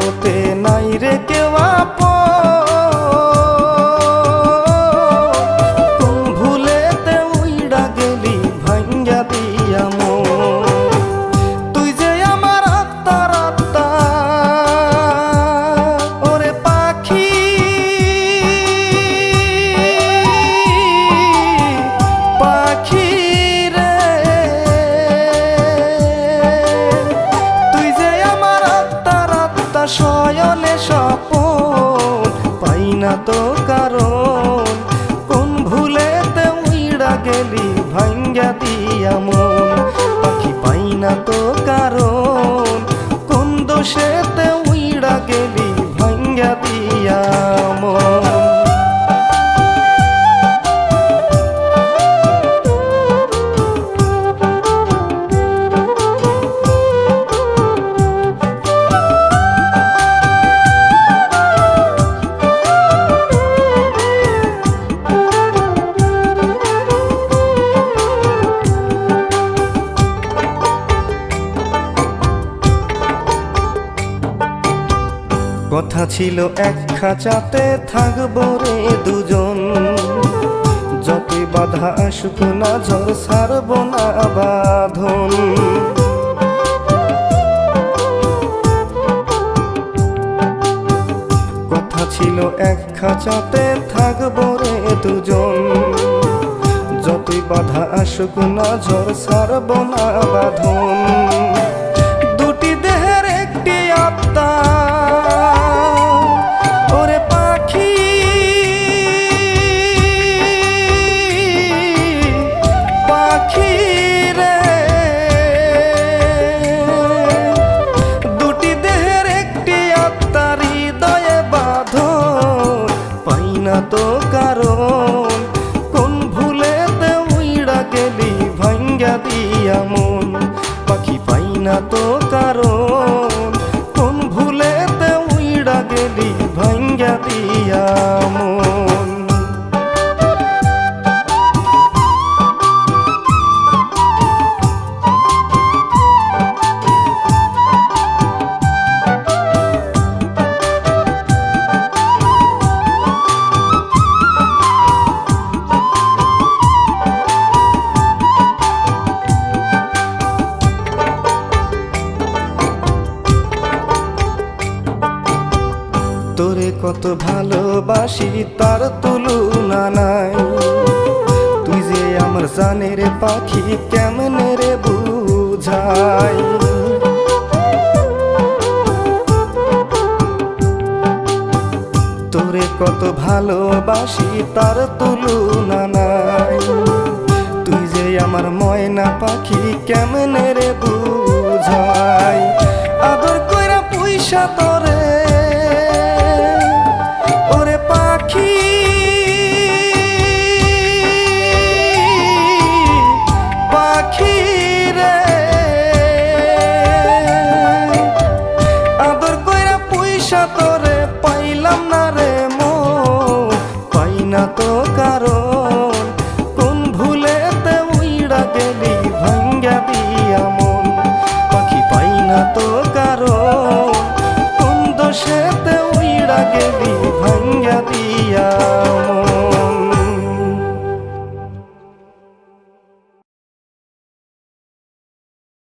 জগতে নাই রে কেউ কোন ভুলেতে উইড়া গেলি ভাঙ্গা দিয়া মন। তুই যে আমার আত্মার আত্মা ওরে পাখি, পাখি রে তুই যে আমার আত্মার আত্মা শয়নে স্বপন পাই না তো কারণ কোন ভুলেতে উইড়া গেলি ভাঙ্গা দিয়া মন। পাখি পাই না তো কারণ কোন দোষেতে উইড়া গেলি ভাঙ্গা দিয়া মন। কথা ছিল এক খাঁচাতে থাকবো রে দুজন, যতই বাধা আসুক না ঝড় ছাড়ব না বাঁধন। কথা ছিল এক খাঁচাতে থাকবো রে দুজন, যতই বাধা আসুক না ঝড় ছাড়ব না বাঁধন। দুটি দেহের একটি আত্মা ওরে পাখি, পাখি রে দুটি দেহের একটি আত্মা হৃদয়ে বাঁধন পাই না তো কারণ কোন ভুলেতে উইড়া গেলি ভাঙ্গা দিয়া মন। পাখি পাই না তো কারণ কোন ভুলেতে উইড়া গেলি ভাঙ্গা দিয়া মন। তোরে কত ভালোবাসি তার তুলনা নাই, তুই যে আমার জানের পাখি কেমনে রে বুঝাই। তোরে কত ভালোবাসি তার তুলনা নাই, তুই যে আমার ময়না পাখি কেমনে রে বুঝাই।